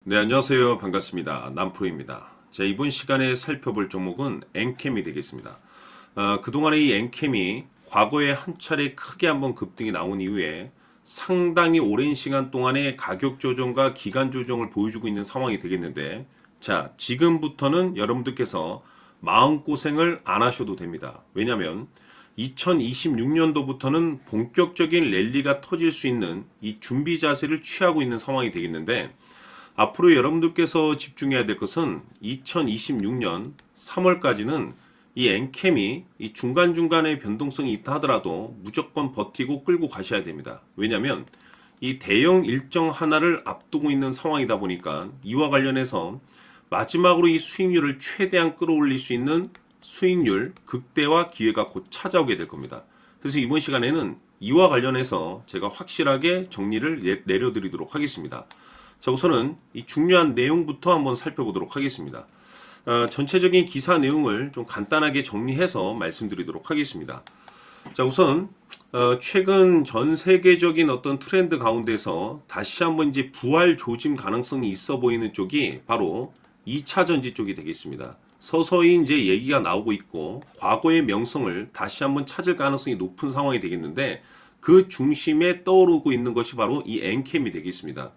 네, 안녕하세요. 반갑습니다. 남프로입니다. 자, 이번 시간에 살펴볼 종목은 엔캠이 되겠습니다. 그동안에 이 엔캠이 과거에 한 차례 크게 한번 급등이 나온 이후에 상당히 오랜 시간 동안에 가격 조정과 기간 조정을 보여주고 있는 상황이 되겠는데, 자, 지금부터는 여러분들께서 마음고생을 안 하셔도 됩니다. 왜냐하면 2026년도부터는 본격적인 랠리가 터질 수 있는 이 준비 자세를 취하고 있는 상황이 되겠는데, 앞으로 여러분들께서 집중해야 될 것은 2026년 3월까지는 이 엔캠이 이 중간중간에 변동성이 있다 하더라도 무조건 버티고 끌고 가셔야 됩니다. 왜냐하면 이 대형 일정 하나를 앞두고 있는 상황이다 보니까 이와 관련해서 마지막으로 이 수익률을 최대한 끌어올릴 수 있는 수익률 극대화 기회가 곧 찾아오게 될 겁니다. 그래서 이번 시간에는 이와 관련해서 제가 확실하게 정리를 내려드리도록 하겠습니다. 자, 우선은 이 중요한 내용부터 한번 살펴보도록 하겠습니다. 전체적인 기사 내용을 좀 간단하게 정리해서 말씀드리도록 하겠습니다. 자, 우선 최근 전 세계적인 어떤 트렌드 가운데서 다시 한번 이제 부활 조짐 가능성이 있어 보이는 쪽이 바로 2차 전지 쪽이 되겠습니다. 서서히 이제 얘기가 나오고 있고 과거의 명성을 다시 한번 찾을 가능성이 높은 상황이 되겠는데, 그 중심에 떠오르고 있는 것이 바로 이 엔캠이 되겠습니다.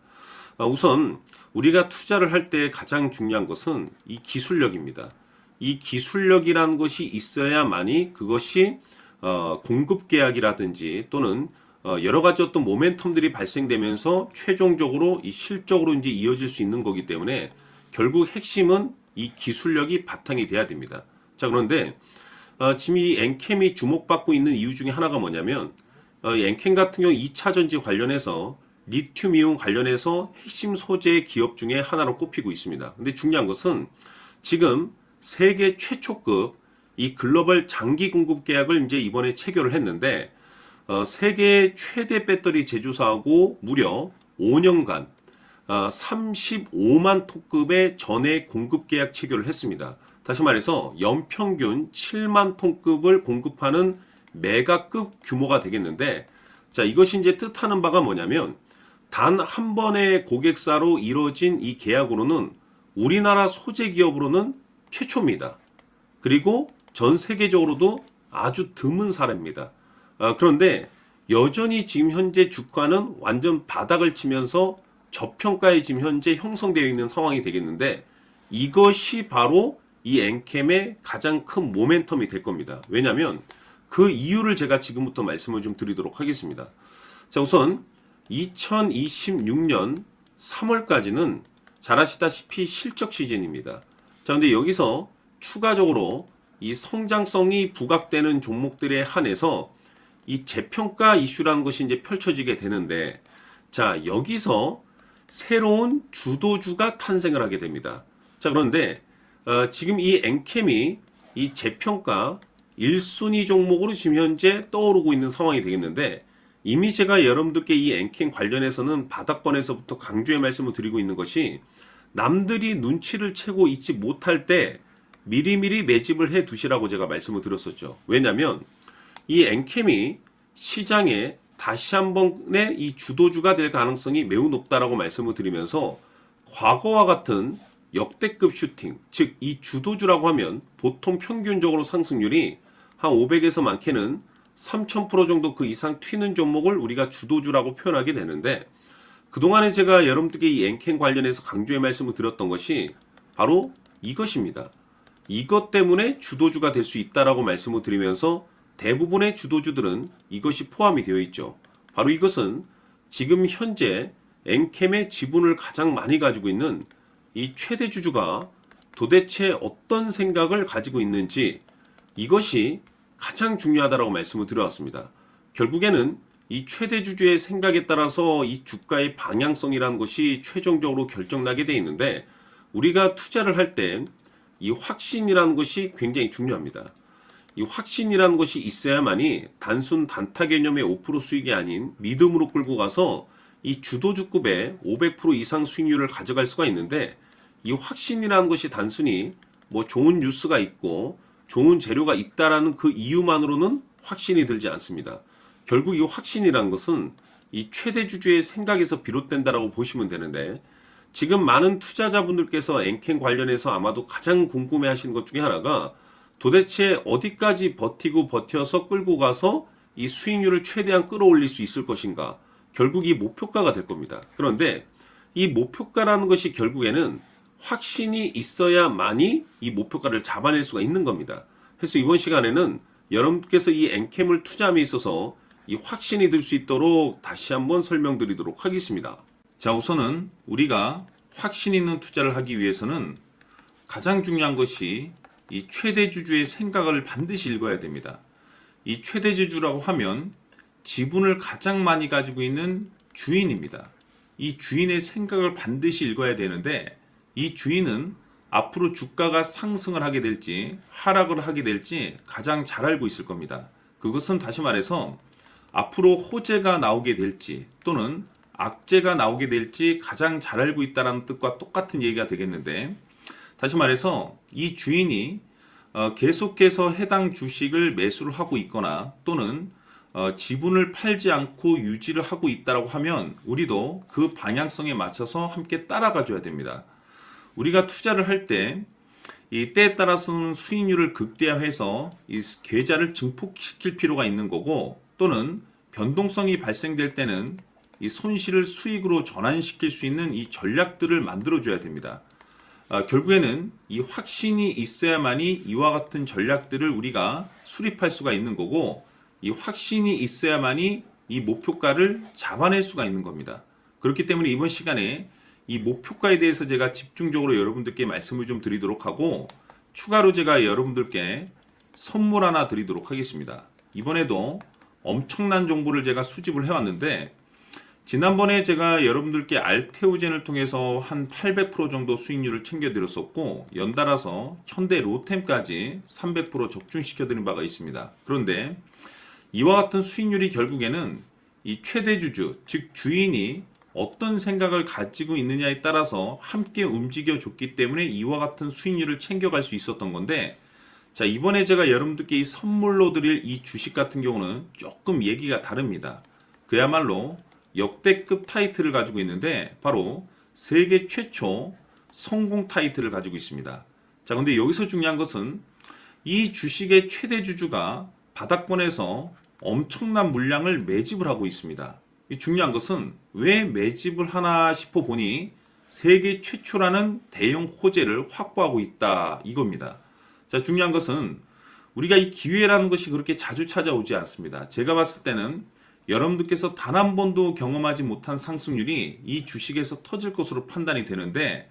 우선 우리가 투자를 할 때 가장 중요한 것은 이 기술력입니다. 이 기술력이라는 것이 있어야만이 그것이 공급 계약이라든지 또는 여러 가지 어떤 모멘텀들이 발생되면서 최종적으로 이 실적으로 이제 이어질 수 있는 거기 때문에 결국 핵심은 이 기술력이 바탕이 돼야 됩니다. 자, 그런데 지금 이 엔캠이 주목받고 있는 이유 중에 하나가 뭐냐면, 엔캠 같은 경우 2차 전지 관련해서 리튬이온 관련해서 핵심 소재 기업 중에 하나로 꼽히고 있습니다. 근데 중요한 것은 지금 세계 최초급 이 글로벌 장기 공급 계약을 이제 이번에 체결을 했는데, 세계 최대 배터리 제조사하고 무려 5년간 35만 톤급의 전해 공급 계약 체결을 했습니다. 다시 말해서 연평균 7만 톤급을 공급하는 메가급 규모가 되겠는데, 자, 이것이 이제 뜻하는 바가 뭐냐면, 단 한 번의 고객사로 이루어진 이 계약으로는 우리나라 소재 기업으로는 최초입니다. 그리고 전 세계적으로도 아주 드문 사례입니다. 그런데 여전히 지금 현재 주가는 완전 바닥을 치면서 저평가에 지금 현재 형성되어 있는 상황이 되겠는데, 이것이 바로 이 엔캠의 가장 큰 모멘텀이 될 겁니다. 왜냐하면 그 이유를 제가 지금부터 말씀을 좀 드리도록 하겠습니다. 자, 우선 2026년 3월까지는 잘 아시다시피 실적 시즌입니다. 자, 근데 여기서 추가적으로 이 성장성이 부각되는 종목들에 한해서 이 재평가 이슈라는 것이 이제 펼쳐지게 되는데, 자, 여기서 새로운 주도주가 탄생을 하게 됩니다. 자, 그런데 지금 이 엔캠이 이 재평가 1순위 종목으로 지금 현재 떠오르고 있는 상황이 되겠는데, 이미 제가 여러분들께 이 엔캠 관련해서는 바닥권에서부터 강조의 말씀을 드리고 있는 것이, 남들이 눈치를 채고 있지 못할 때 미리미리 매집을 해 두시라고 제가 말씀을 드렸었죠. 왜냐하면 이 엔캠이 시장에 다시 한 번의 이 주도주가 될 가능성이 매우 높다라고 말씀을 드리면서, 과거와 같은 역대급 슈팅, 즉 이 주도주라고 하면 보통 평균적으로 상승률이 한 500에서 많게는 3000% 정도 그 이상 튀는 종목을 우리가 주도주라고 표현하게 되는데, 그동안에 제가 여러분들께 이 엔캠 관련해서 강조의 말씀을 드렸던 것이 바로 이것입니다. 이것 때문에 주도주가 될 수 있다라고 말씀을 드리면서 대부분의 주도주들은 이것이 포함이 되어 있죠. 바로 이것은 지금 현재 엔캠의 지분을 가장 많이 가지고 있는 이 최대 주주가 도대체 어떤 생각을 가지고 있는지, 이것이 가장 중요하다라고 말씀을 드려왔습니다. 결국에는 이 최대 주주의 생각에 따라서 이 주가의 방향성이라는 것이 최종적으로 결정나게 돼 있는데, 우리가 투자를 할 때 이 확신이라는 것이 굉장히 중요합니다. 이 확신이라는 것이 있어야만이 단순 단타 개념의 5% 수익이 아닌 믿음으로 끌고 가서 이 주도주급의 500% 이상 수익률을 가져갈 수가 있는데, 이 확신이라는 것이 단순히 뭐 좋은 뉴스가 있고 좋은 재료가 있다라는 그 이유만으로는 확신이 들지 않습니다. 결국 이 확신이라는 것은 이 최대 주주의 생각에서 비롯된다라고 보시면 되는데, 지금 많은 투자자분들께서 엔캠 관련해서 아마도 가장 궁금해 하시는 것 중에 하나가 도대체 어디까지 버티고 버텨서 끌고 가서 이 수익률을 최대한 끌어올릴 수 있을 것인가? 결국 이 목표가가 될 겁니다. 그런데 이 목표가라는 것이 결국에는 확신이 있어야만이 이 목표가를 잡아낼 수가 있는 겁니다. 그래서 이번 시간에는 여러분께서 이 엔캠을 투자함에 있어서 이 확신이 들 수 있도록 다시 한번 설명드리도록 하겠습니다. 자, 우선은 우리가 확신 있는 투자를 하기 위해서는 가장 중요한 것이 이 최대주주의 생각을 반드시 읽어야 됩니다. 이 최대주주라고 하면 지분을 가장 많이 가지고 있는 주인입니다. 이 주인의 생각을 반드시 읽어야 되는데 이 주인은 앞으로 주가가 상승을 하게 될지 하락을 하게 될지 가장 잘 알고 있을 겁니다. 그것은 다시 말해서 앞으로 호재가 나오게 될지 또는 악재가 나오게 될지 가장 잘 알고 있다는 뜻과 똑같은 얘기가 되겠는데, 다시 말해서 이 주인이 계속해서 해당 주식을 매수를 하고 있거나 또는 지분을 팔지 않고 유지를 하고 있다고 하면 우리도 그 방향성에 맞춰서 함께 따라가 줘야 됩니다. 우리가 투자를 할 때 이 때에 따라서는 수익률을 극대화해서 이 계좌를 증폭시킬 필요가 있는 거고, 또는 변동성이 발생될 때는 이 손실을 수익으로 전환시킬 수 있는 이 전략들을 만들어 줘야 됩니다. 결국에는 이 확신이 있어야만이 이와 같은 전략들을 우리가 수립할 수가 있는 거고, 이 확신이 있어야만이 이 목표가를 잡아낼 수가 있는 겁니다. 그렇기 때문에 이번 시간에 이 목표가에 대해서 제가 집중적으로 여러분들께 말씀을 좀 드리도록 하고, 추가로 제가 여러분들께 선물 하나 드리도록 하겠습니다. 이번에도 엄청난 정보를 제가 수집을 해왔는데, 지난번에 제가 여러분들께 알테오젠을 통해서 한 800% 정도 수익률을 챙겨드렸었고, 연달아서 현대 로템까지 300% 적중시켜드린 바가 있습니다. 그런데 이와 같은 수익률이 결국에는 이 최대주주, 즉 주인이 어떤 생각을 가지고 있느냐에 따라서 함께 움직여 줬기 때문에 이와 같은 수익률을 챙겨갈 수 있었던 건데, 자, 이번에 제가 여러분들께 이 선물로 드릴 이 주식 같은 경우는 조금 얘기가 다릅니다. 그야말로 역대급 타이틀을 가지고 있는데 바로 세계 최초 성공 타이틀을 가지고 있습니다. 자, 근데 여기서 중요한 것은 이 주식의 최대주주가 바닥권에서 엄청난 물량을 매집을 하고 있습니다. 이 중요한 것은 왜 매집을 하나 싶어 보니 세계 최초라는 대형 호재를 확보하고 있다, 이겁니다. 자, 중요한 것은 우리가 이 기회라는 것이 그렇게 자주 찾아오지 않습니다. 제가 봤을 때는 여러분들께서 단 한 번도 경험하지 못한 상승률이 이 주식에서 터질 것으로 판단이 되는데,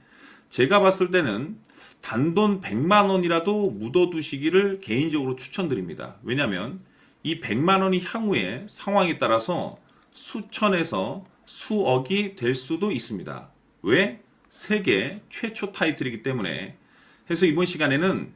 제가 봤을 때는 단돈 100만 원이라도 묻어두시기를 개인적으로 추천드립니다. 왜냐하면 이 100만 원이 향후에 상황에 따라서 수천에서 수억이 될 수도 있습니다. 왜? 세계 최초 타이틀이기 때문에. 해서 이번 시간에는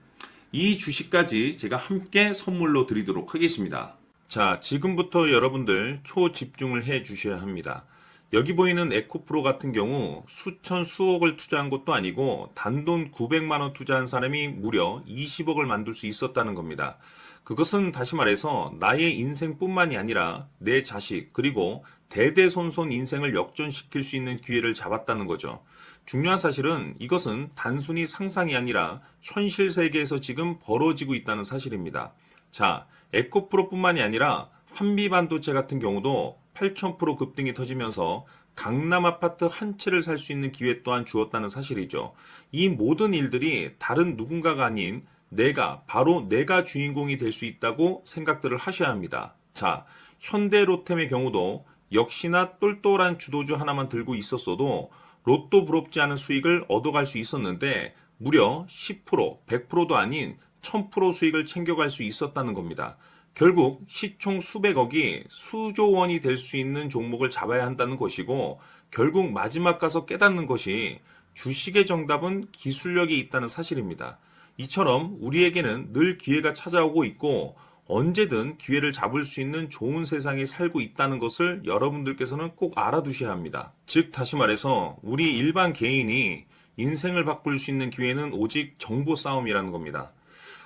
이 주식까지 제가 함께 선물로 드리도록 하겠습니다. 자, 지금부터 여러분들 초집중을 해 주셔야 합니다. 여기 보이는 에코프로 같은 경우 수천 수억을 투자한 것도 아니고 단돈 900만 원 투자한 사람이 무려 20억을 만들 수 있었다는 겁니다. 그것은 다시 말해서 나의 인생뿐만이 아니라 내 자식 그리고 대대손손 인생을 역전시킬 수 있는 기회를 잡았다는 거죠. 중요한 사실은 이것은 단순히 상상이 아니라 현실 세계에서 지금 벌어지고 있다는 사실입니다. 자, 에코프로뿐만이 아니라 한미반도체 같은 경우도 8000% 급등이 터지면서 강남 아파트 한 채를 살 수 있는 기회 또한 주었다는 사실이죠. 이 모든 일들이 다른 누군가가 아닌 바로 내가 주인공이 될 수 있다고 생각들을 하셔야 합니다. 자, 현대로템의 경우도 역시나 똘똘한 주도주 하나만 들고 있었어도 로또 부럽지 않은 수익을 얻어갈 수 있었는데 무려 10%, 100%도 아닌 1000% 수익을 챙겨갈 수 있었다는 겁니다. 결국 시총 수백억이 수조 원이 될 수 있는 종목을 잡아야 한다는 것이고, 결국 마지막 가서 깨닫는 것이 주식의 정답은 기술력이 있다는 사실입니다. 이처럼 우리에게는 늘 기회가 찾아오고 있고 언제든 기회를 잡을 수 있는 좋은 세상에 살고 있다는 것을 여러분들께서는 꼭 알아두셔야 합니다. 즉 다시 말해서 우리 일반 개인이 인생을 바꿀 수 있는 기회는 오직 정보 싸움이라는 겁니다.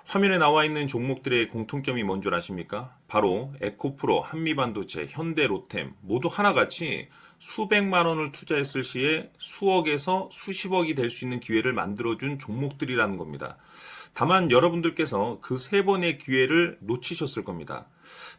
화면에 나와 있는 종목들의 공통점이 뭔 줄 아십니까? 바로 에코프로, 한미반도체, 현대로템 모두 하나같이 수백만 원을 투자했을 시에 수억에서 수십억이 될 수 있는 기회를 만들어준 종목들이라는 겁니다. 다만 여러분들께서 그 세 번의 기회를 놓치셨을 겁니다.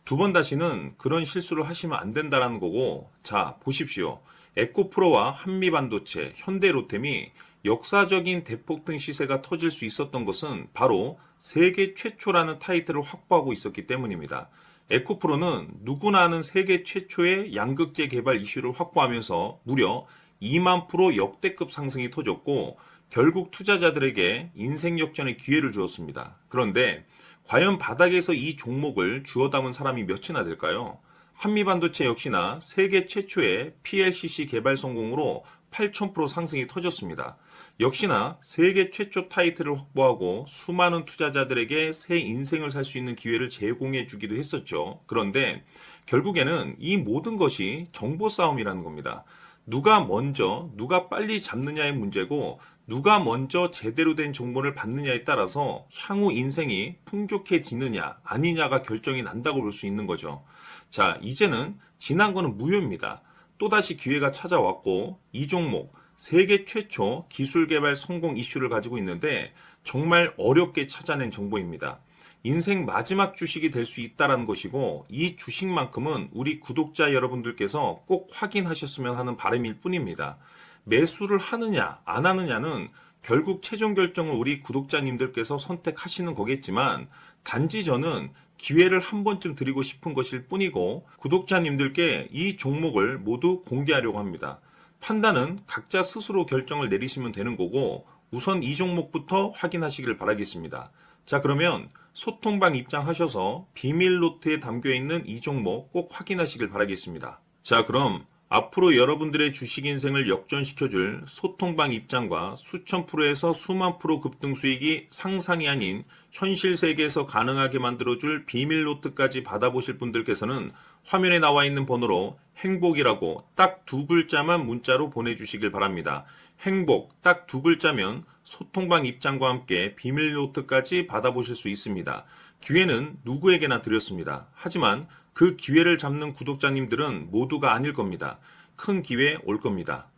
두 번 다시는 그런 실수를 하시면 안 된다는 거고, 자, 보십시오. 에코프로와 한미반도체, 현대로템이 역사적인 대폭등 시세가 터질 수 있었던 것은 바로 세계 최초라는 타이틀을 확보하고 있었기 때문입니다. 에코프로는 누구나 아는 세계 최초의 양극재 개발 이슈를 확보하면서 무려 2만 프로 역대급 상승이 터졌고 결국 투자자들에게 인생 역전의 기회를 주었습니다. 그런데 과연 바닥에서 이 종목을 주워 담은 사람이 몇이나 될까요? 한미반도체 역시나 세계 최초의 PLCC 개발 성공으로 8,000% 상승이 터졌습니다. 역시나 세계 최초 타이틀을 확보하고 수많은 투자자들에게 새 인생을 살 수 있는 기회를 제공해 주기도 했었죠. 그런데 결국에는 이 모든 것이 정보 싸움이라는 겁니다. 누가 먼저, 누가 빨리 잡느냐의 문제고 누가 먼저 제대로 된 정보를 받느냐에 따라서 향후 인생이 풍족해지느냐 아니냐가 결정이 난다고 볼 수 있는 거죠. 자, 이제는 지난 거는 무효입니다. 또다시 기회가 찾아왔고 이 종목 세계 최초 기술 개발 성공 이슈를 가지고 있는데 정말 어렵게 찾아낸 정보입니다. 인생 마지막 주식이 될 수 있다는 것이고 이 주식만큼은 우리 구독자 여러분들께서 꼭 확인하셨으면 하는 바람일 뿐입니다. 매수를 하느냐 안 하느냐는 결국 최종 결정을 우리 구독자님들께서 선택하시는 거겠지만 단지 저는 기회를 한 번쯤 드리고 싶은 것일 뿐이고 구독자님들께 이 종목을 모두 공개하려고 합니다. 판단은 각자 스스로 결정을 내리시면 되는 거고 우선 이 종목부터 확인하시길 바라겠습니다. 자, 그러면 소통방 입장하셔서 비밀 노트에 담겨 있는 이 종목 꼭 확인하시길 바라겠습니다. 자, 그럼 앞으로 여러분들의 주식 인생을 역전시켜줄 소통방 입장과 수천 프로에서 수만 프로 급등 수익이 상상이 아닌 현실 세계에서 가능하게 만들어줄 비밀 노트까지 받아보실 분들께서는 화면에 나와 있는 번호로 행복이라고 딱 두 글자만 문자로 보내주시길 바랍니다. 행복 딱 두 글자면 소통방 입장과 함께 비밀 노트까지 받아보실 수 있습니다. 기회는 누구에게나 드렸습니다. 하지만 그 기회를 잡는 구독자님들은 모두가 아닐 겁니다. 큰 기회 올 겁니다.